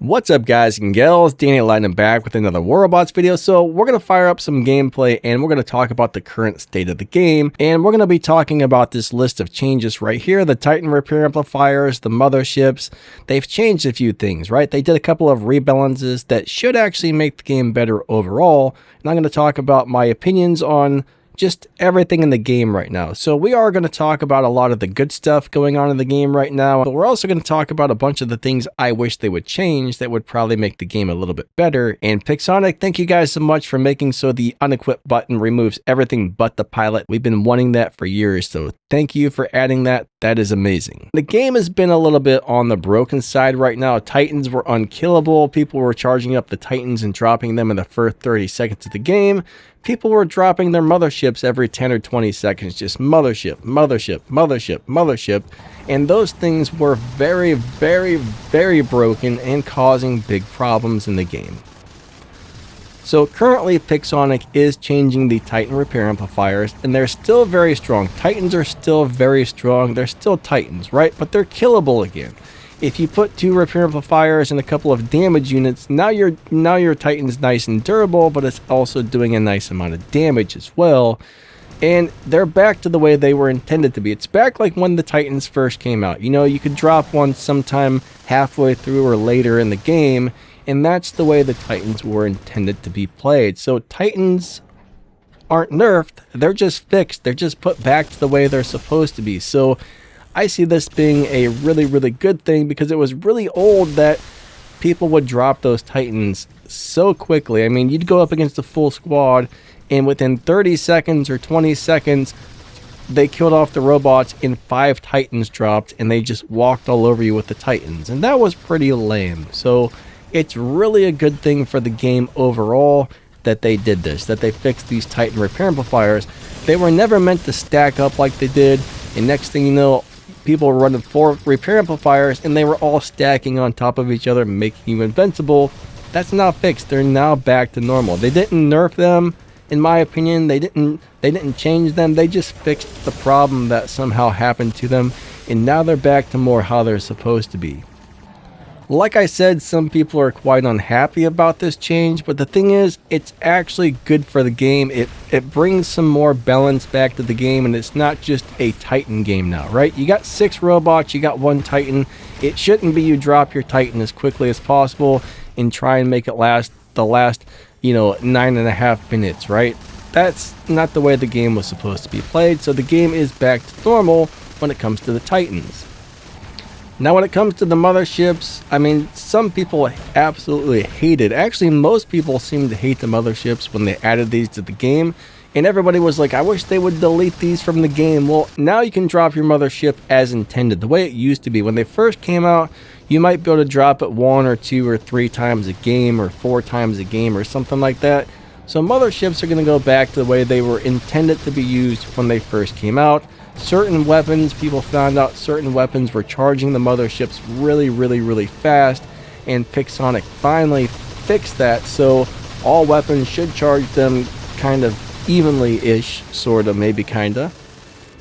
What's up, guys and gals? Danny Lightning back with another War Robots video. So we're going to fire up some gameplay and we're going to talk about the current state of the game. And we're going to be talking about this list of changes right here. The Titan repair amplifiers, the motherships. They've changed a few things, right? They did a couple of rebalances that should actually make the game better overall. And I'm going to talk about my opinions on just everything in the game right now. So we are going to talk about a lot of the good stuff going on in the game right now, but we're also going to talk about a bunch of the things I wish they would change that would probably make the game a little bit better. And Pixonic, thank you guys so much for making so the unequip button removes everything but the pilot. We've been wanting that for years, so thank you for adding that. That is amazing. The game has been a little bit on the broken side right now. Titans were unkillable. People were charging up the Titans and dropping them in the first 30 seconds of the game. People were dropping their motherships every 10 or 20 seconds, just mothership, mothership, mothership, mothership. And those things were very, very, very broken and causing big problems in the game. So currently Pixonic is changing the Titan repair amplifiers and they're still very strong. Titans are still very strong. They're still Titans, right? But they're killable again. If you put 2 repair amplifiers and a couple of damage units, now your Titan's nice and durable, but it's also doing a nice amount of damage as well. And they're back to the way they were intended to be. It's back like when the Titans first came out. You know, you could drop one sometime halfway through or later in the game, and that's the way the Titans were intended to be played. So Titans aren't nerfed, they're just fixed. They're just put back to the way they're supposed to be. So I see this being a really, really good thing because it was really old that people would drop those Titans so quickly. I mean, you'd go up against a full squad and within 30 seconds or 20 seconds, they killed off the robots and 5 Titans dropped and they just walked all over you with the Titans. And that was pretty lame. So it's really a good thing for the game overall that they did this, that they fixed these Titan repair amplifiers. They were never meant to stack up like they did. And next thing you know, people were running 4 repair amplifiers and they were all stacking on top of each other, making you invincible. That's now fixed. They're now back to normal. They didn't nerf them, in my opinion. They didn't change them. They just fixed the problem that somehow happened to them, and now they're back to more how they're supposed to be. Like I said, some people are quite unhappy about this change, but the thing is, it's actually good for the game. It brings some more balance back to the game, and it's not just a Titan game now, right? You got 6 robots, you got 1 Titan. It shouldn't be you drop your Titan as quickly as possible and try and make it last the last, 9.5 minutes, right? That's not the way the game was supposed to be played, so the game is back to normal when it comes to the Titans. Now, when it comes to the motherships, I mean, some people absolutely hate it. Actually, most people seem to hate the motherships when they added these to the game. And everybody was like, I wish they would delete these from the game. Well, now you can drop your mothership as intended, the way it used to be. When they first came out, you might be able to drop it 1 or 2 or 3 times a game or 4 times a game or something like that. So motherships are going to go back to the way they were intended to be used when they first came out. Certain weapons, people found out certain weapons were charging the motherships really, really, really fast, and Pixonic finally fixed that, so all weapons should charge them kind of evenly-ish, sort of, maybe kinda.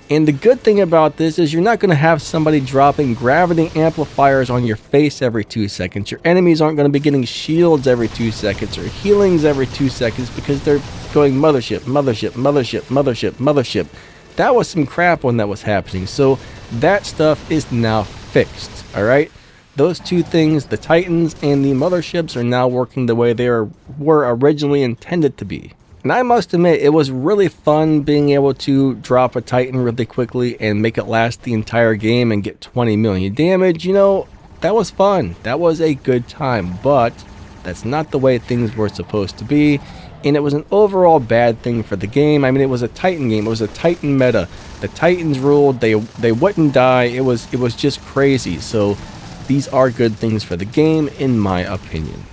And the good thing about this is you're not going to have somebody dropping gravity amplifiers on your face every 2 seconds. Your enemies aren't going to be getting shields every 2 seconds or healings every 2 seconds because they're going mothership, mothership, mothership, mothership, mothership. That was some crap when that was happening, so that stuff is now fixed, alright? Those 2 things, the Titans and the motherships, are now working the way they were originally intended to be. And I must admit, it was really fun being able to drop a Titan really quickly and make it last the entire game and get 20 million damage. That was fun. That was a good time, but that's not the way things were supposed to be. And it was an overall bad thing for the game. I mean, it was a Titan game. It was a Titan meta. The Titans ruled. They wouldn't die. It was just crazy. So these are good things for the game, in my opinion.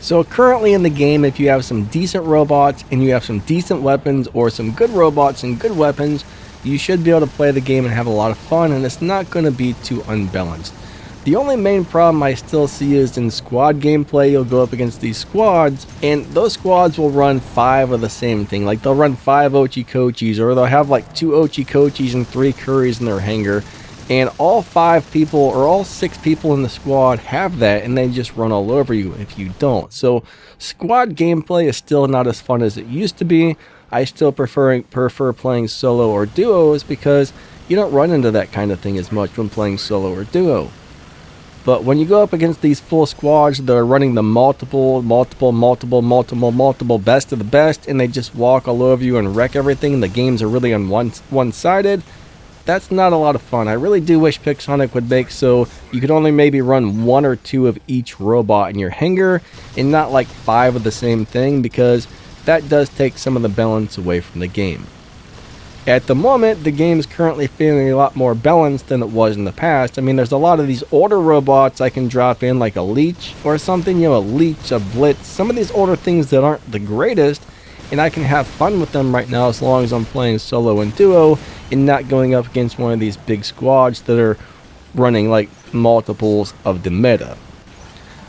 So currently in the game, if you have some decent robots and you have some decent weapons, or some good robots and good weapons, you should be able to play the game and have a lot of fun, and it's not going to be too unbalanced. The only main problem I still see is in squad gameplay. You'll go up against these squads, and those squads will run 5 of the same thing. Like, they'll run 5 Ochi-Kochis, or they'll have like 2 Ochi-Kochis and 3 Curries in their hangar. and all 5 people or all 6 people in the squad have that, and they just run all over you if you don't. So squad gameplay is still not as fun as it used to be. I still prefer playing solo or duos because you don't run into that kind of thing as much when playing solo or duo. But when you go up against these full squads that are running the multiple best of the best, and they just walk all over you and wreck everything, and the games are really on one-sided, that's not a lot of fun. I really do wish Pixonic would make so you could only maybe run 1 or 2 of each robot in your hangar and not like 5 of the same thing, because that does take some of the balance away from the game. At the moment, the game is currently feeling a lot more balanced than it was in the past. I mean, there's a lot of these older robots I can drop in, like a leech or something, you know, a leech, a blitz, some of these older things that aren't the greatest, and I can have fun with them right now as long as I'm playing solo and duo and not going up against one of these big squads that are running like multiples of the meta.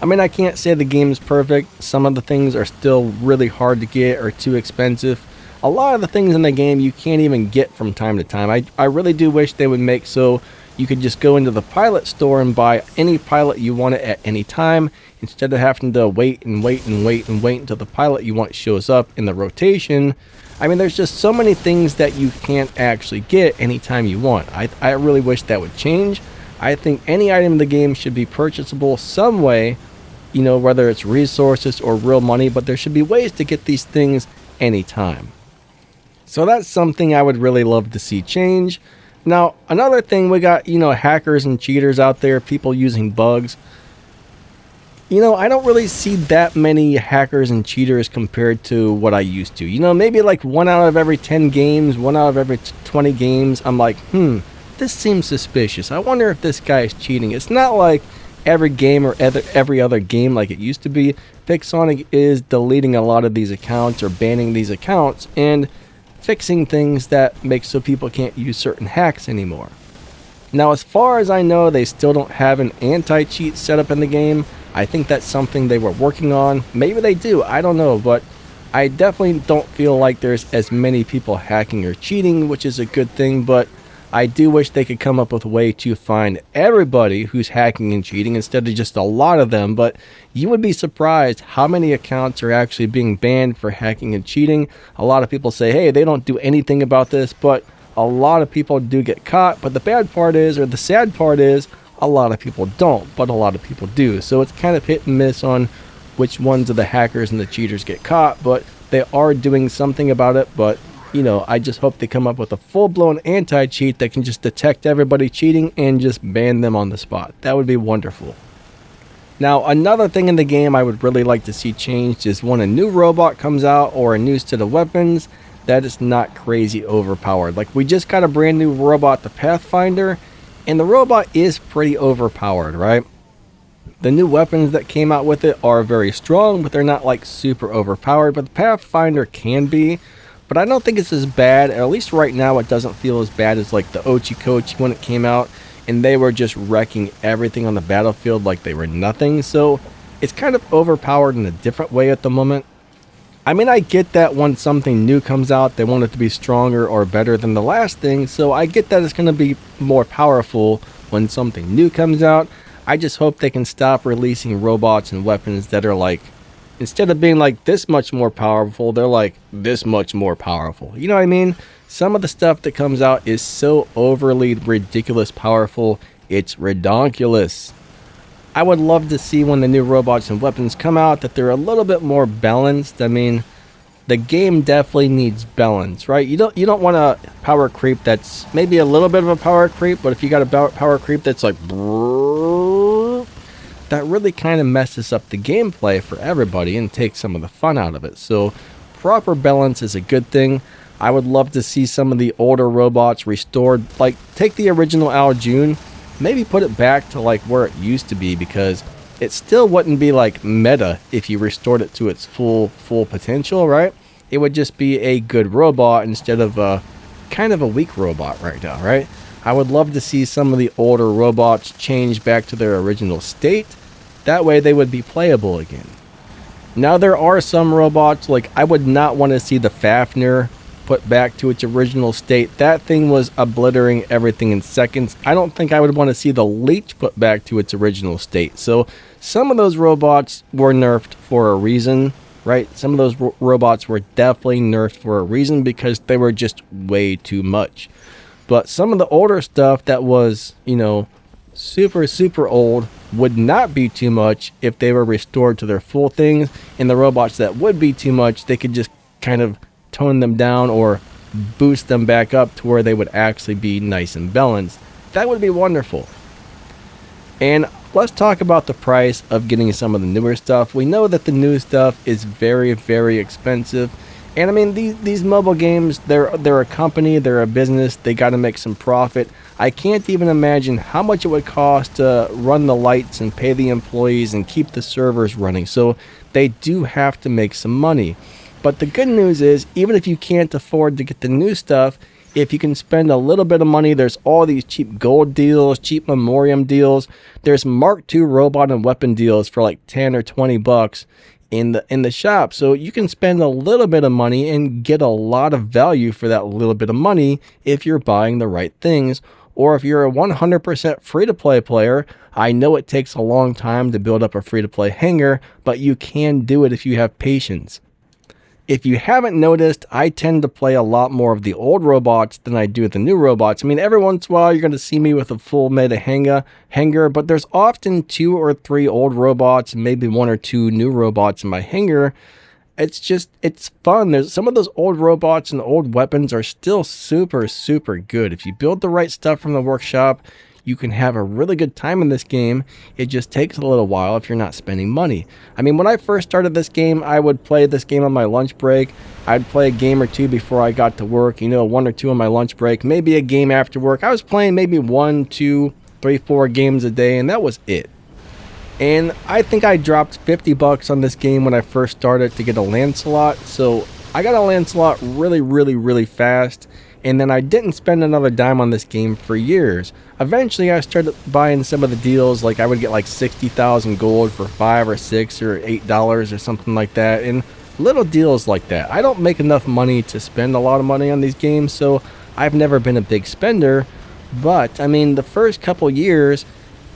I mean, I can't say the game is perfect. Some of the things are still really hard to get or too expensive. A lot of the things in the game you can't even get from time to time. I really do wish they would make so you could just go into the pilot store and buy any pilot you want at any time, instead of having to wait until the pilot you want shows up in the rotation. I mean, there's just so many things that you can't actually get anytime you want. I really wish that would change. I think any item in the game should be purchasable some way, you know, whether it's resources or real money, but there should be ways to get these things anytime. So that's something I would really love to see change. Now, another thing, we got, you know, hackers and cheaters out there, people using bugs. You know, I don't really see that many hackers and cheaters compared to what I used to. You know, maybe like 1 out of every 10 games, 1 out of every 20 games, I'm like, this seems suspicious. I wonder if this guy is cheating. It's not like every game or every other game like it used to be. Pixonic is deleting a lot of these accounts or banning these accounts and fixing things that make so people can't use certain hacks anymore. Now, as far as I know, they still don't have an anti-cheat set up in the game. I think that's something they were working on. Maybe they do, I don't know, but I definitely don't feel like there's as many people hacking or cheating, which is a good thing, but I do wish they could come up with a way to find everybody who's hacking and cheating instead of just a lot of them. But you would be surprised how many accounts are actually being banned for hacking and cheating. A lot of people say, hey, they don't do anything about this, but a lot of people do get caught. But the bad part is, or the sad part is, a lot of people don't, but a lot of people do. So it's kind of hit and miss on which ones of the hackers and the cheaters get caught, but they are doing something about it. But you know, I just hope they come up with a full-blown anti-cheat that can just detect everybody cheating and just ban them on the spot. That would be wonderful. Now, another thing in the game I would really like to see changed is when a new robot comes out or a new set of weapons, that is not crazy overpowered. Like, we just got a brand new robot, the Pathfinder, and the robot is pretty overpowered, right? The new weapons that came out with it are very strong, but they're not like super overpowered, but the Pathfinder can be. But I don't think it's as bad, or at least right now it doesn't feel as bad as like the Ochi Kochi when it came out, and they were just wrecking everything on the battlefield like they were nothing. So it's kind of overpowered in a different way at the moment. I mean, I get that when something new comes out, they want it to be stronger or better than the last thing, so I get that it's going to be more powerful when something new comes out. I just hope they can stop releasing robots and weapons that are like, instead of being like this much more powerful, they're like this much more powerful. You know what I mean? Some of the stuff that comes out is so overly ridiculous powerful, it's redonkulous. I would love to see when the new robots and weapons come out that they're a little bit more balanced. I mean, the game definitely needs balance, right? You don't want a power creep that's maybe a little bit of a power creep, but if you got a power creep that's like that really kind of messes up the gameplay for everybody and takes some of the fun out of it. So proper balance is a good thing. I would love to see some of the older robots restored, like take the original Al June, maybe put it back to like where it used to be, because it still wouldn't be like meta if you restored it to its full potential, right? It would just be a good robot instead of a kind of a weak robot right now, right? I would love to see some of the older robots change back to their original state. That way they would be playable again. Now, there are some robots, like I would not want to see the Fafnir put back to its original state. That thing was obliterating everything in seconds. I don't think I would want to see the leech put back to its original state. So some of those robots were nerfed for a reason, right? Some of those robots were definitely nerfed for a reason because they were just way too much. But some of the older stuff that was, you know, super old would not be too much if they were restored to their full things. And the robots that would be too much, they could just kind of tone them down or boost them back up to where they would actually be nice and balanced. That would be wonderful. And let's talk about the price of getting some of the newer stuff. We know that the new stuff is very expensive. And I mean, these mobile games, they're a company, they're a business, they got to make some profit. I can't even imagine how much it would cost to run the lights and pay the employees and keep the servers running. So they do have to make some money. But the good news is, even if you can't afford to get the new stuff, if you can spend a little bit of money, there's all these cheap gold deals, cheap memoriam deals. There's Mark II robot and weapon deals for like 10 or 20 bucks in the shop. So you can spend a little bit of money and get a lot of value for that little bit of money if you're buying the right things. Or if you're a 100% free-to-play player, I know it takes a long time to build up a free-to-play hangar, but you can do it if you have patience. If you haven't noticed, I tend to play a lot more of the old robots than I do the new robots. I mean, every once in a while you're going to see me with a full meta hangar, but there's often 2 or 3 old robots and maybe 1 or 2 new robots in my hangar. It's fun. There's some of those old robots and old weapons are still super good. If you build the right stuff from the workshop, you can have a really good time in this game. It just takes a little while if you're not spending money. I mean, when I first started this game, I would play this game on my lunch break. I'd play a game or 2 before I got to work, 1 or 2 on my lunch break, maybe a game after work. I was playing maybe 1, 2, 3, 4 games a day, and that was it. And I think I dropped 50 bucks on this game when I first started to get a Lancelot. So I got a Lancelot really fast. And then I didn't spend another dime on this game for years. Eventually I started buying some of the deals, like I would get like 60,000 gold for $5 or $6 or $8 or something like that, and little deals like that. I don't make enough money to spend a lot of money on these games, so I've never been a big spender. But I mean, the first couple years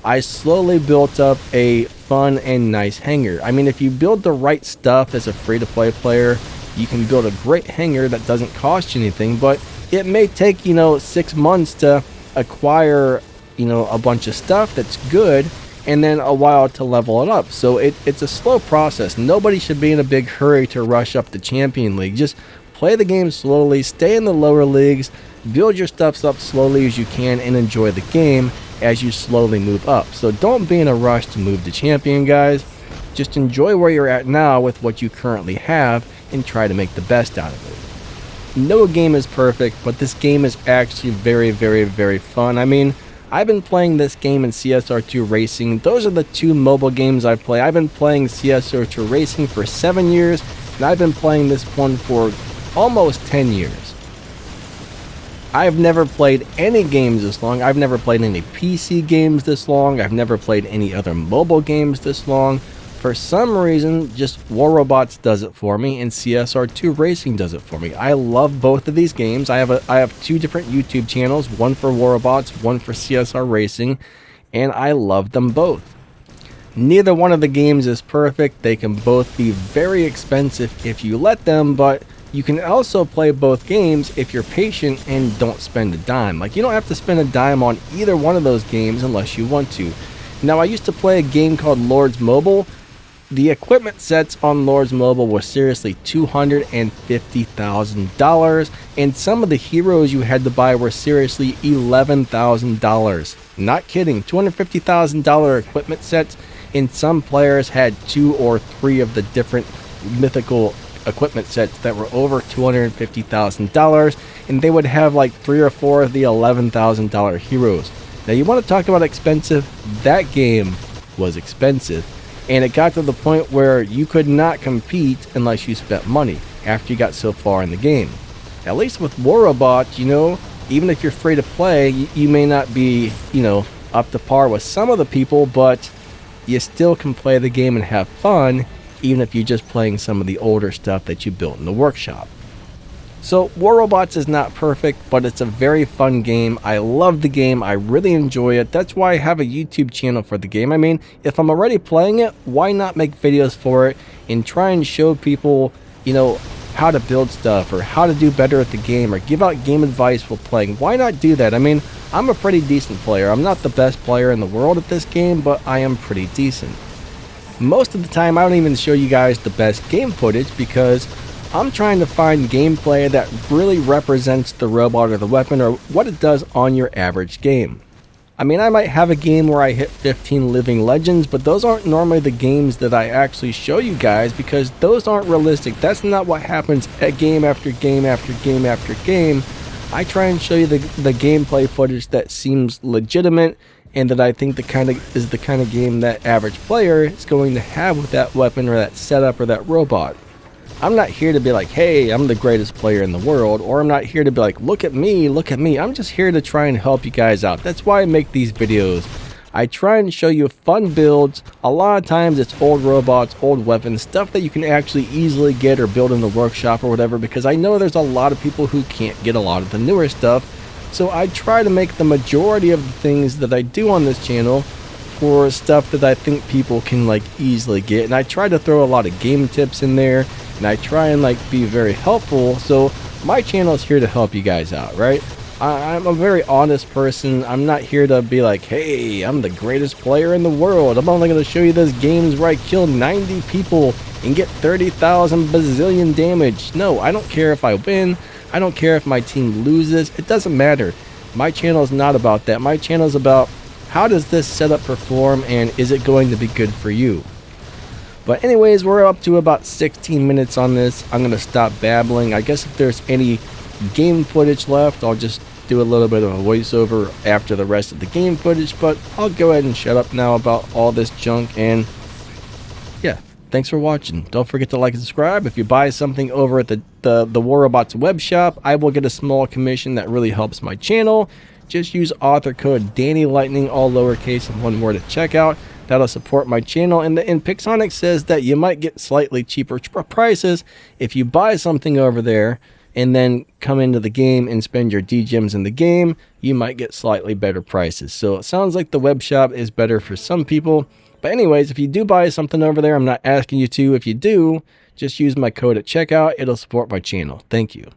I slowly built up a fun and nice hangar. I mean, if you build the right stuff as a free-to-play player, you can build a great hangar that doesn't cost you anything, but it may take, 6 months to acquire, a bunch of stuff that's good, and then a while to level it up. So it's a slow process. Nobody should be in a big hurry to rush up the Champion League. Just play the game slowly, stay in the lower leagues, build your stuff up slowly as you can, and enjoy the game as you slowly move up. So don't be in a rush to move to Champion, guys. Just enjoy where you're at now with what you currently have and try to make the best out of it. No game is perfect, but this game is actually very fun. I mean, I've been playing this game in CSR2 Racing. Those are the 2 mobile games I play. I've been playing CSR2 Racing for 7 years, and I've been playing this one for almost 10 years. I've never played any games this long. I've never played any PC games this long. I've never played any other mobile games this long. For some reason, just War Robots does it for me, and CSR2 Racing does it for me. I love both of these games. I have 2 different YouTube channels, one for War Robots, one for CSR Racing, and I love them both. Neither one of the games is perfect. They can both be very expensive if you let them, but you can also play both games if you're patient and don't spend a dime. Like, you don't have to spend a dime on either one of those games unless you want to. Now, I used to play a game called Lords Mobile. The equipment sets on Lords Mobile were seriously $250,000, and some of the heroes you had to buy were seriously $11,000. Not kidding, $250,000 equipment sets, and some players had 2 or 3 of the different mythical equipment sets that were over $250,000, and they would have like 3 or 4 of the $11,000 heroes. Now, you want to talk about expensive? That game was expensive. And it got to the point where you could not compete unless you spent money after you got so far in the game. At least with War Robots, even if you're free to play, you may not be, up to par with some of the people, but you still can play the game and have fun, even if you're just playing some of the older stuff that you built in the workshop. So War Robots is not perfect, but it's a very fun game. I love the game. I really enjoy it. That's why I have a YouTube channel for the game. I mean, if I'm already playing it, why not make videos for it and try and show people, you know, how to build stuff or how to do better at the game or give out game advice while playing. Why not do that? I mean, I'm a pretty decent player. I'm not the best player in the world at this game, but I am pretty decent. Most of the time, I don't even show you guys the best game footage because I'm trying to find gameplay that really represents the robot or the weapon or what it does on your average game. I mean, I might have a game where I hit 15 living legends, but those aren't normally the games that I actually show you guys because those aren't realistic. That's not what happens at game after game after game after game. I try and show you the gameplay footage that seems legitimate and that I think is the kind of game that average player is going to have with that weapon or that setup or that robot. I'm not here to be like, hey, I'm the greatest player in the world, or I'm not here to be like, look at me, look at me. I'm just here to try and help you guys out. That's why I make these videos. I try and show you fun builds. A lot of times it's old robots, old weapons, stuff that you can actually easily get or build in the workshop or whatever, because I know there's a lot of people who can't get a lot of the newer stuff. So I try to make the majority of the things that I do on this channel for stuff that I think people can like easily get. And I try to throw a lot of game tips in there. And I try and like be very helpful. So my channel is here to help you guys out, right? I'm a very honest person. I'm not here to be like, hey, I'm the greatest player in the world. I'm only going to show you those games where I kill 90 people and get 30,000 bazillion damage. No, I don't care if I win. I don't care if my team loses. It doesn't matter. My channel is not about that. My channel is about how does this setup perform and is it going to be good for you? But anyways, we're up to about 16 minutes on this. I'm going to stop babbling. I guess if there's any game footage left, I'll just do a little bit of a voiceover after the rest of the game footage. But I'll go ahead and shut up now about all this junk. And yeah, thanks for watching. Don't forget to like and subscribe. If you buy something over at the War Robots web shop, I will get a small commission that really helps my channel. Just use author code DannyLightning, all lowercase and one word at checkout. That'll support my channel, and Pixonic says that you might get slightly cheaper prices if you buy something over there and then come into the game and spend your D-gems in the game. You might get slightly better prices. So it sounds like the web shop is better for some people. But anyways, if you do buy something over there, I'm not asking you to. If you do, just use my code at checkout. It'll support my channel. Thank you.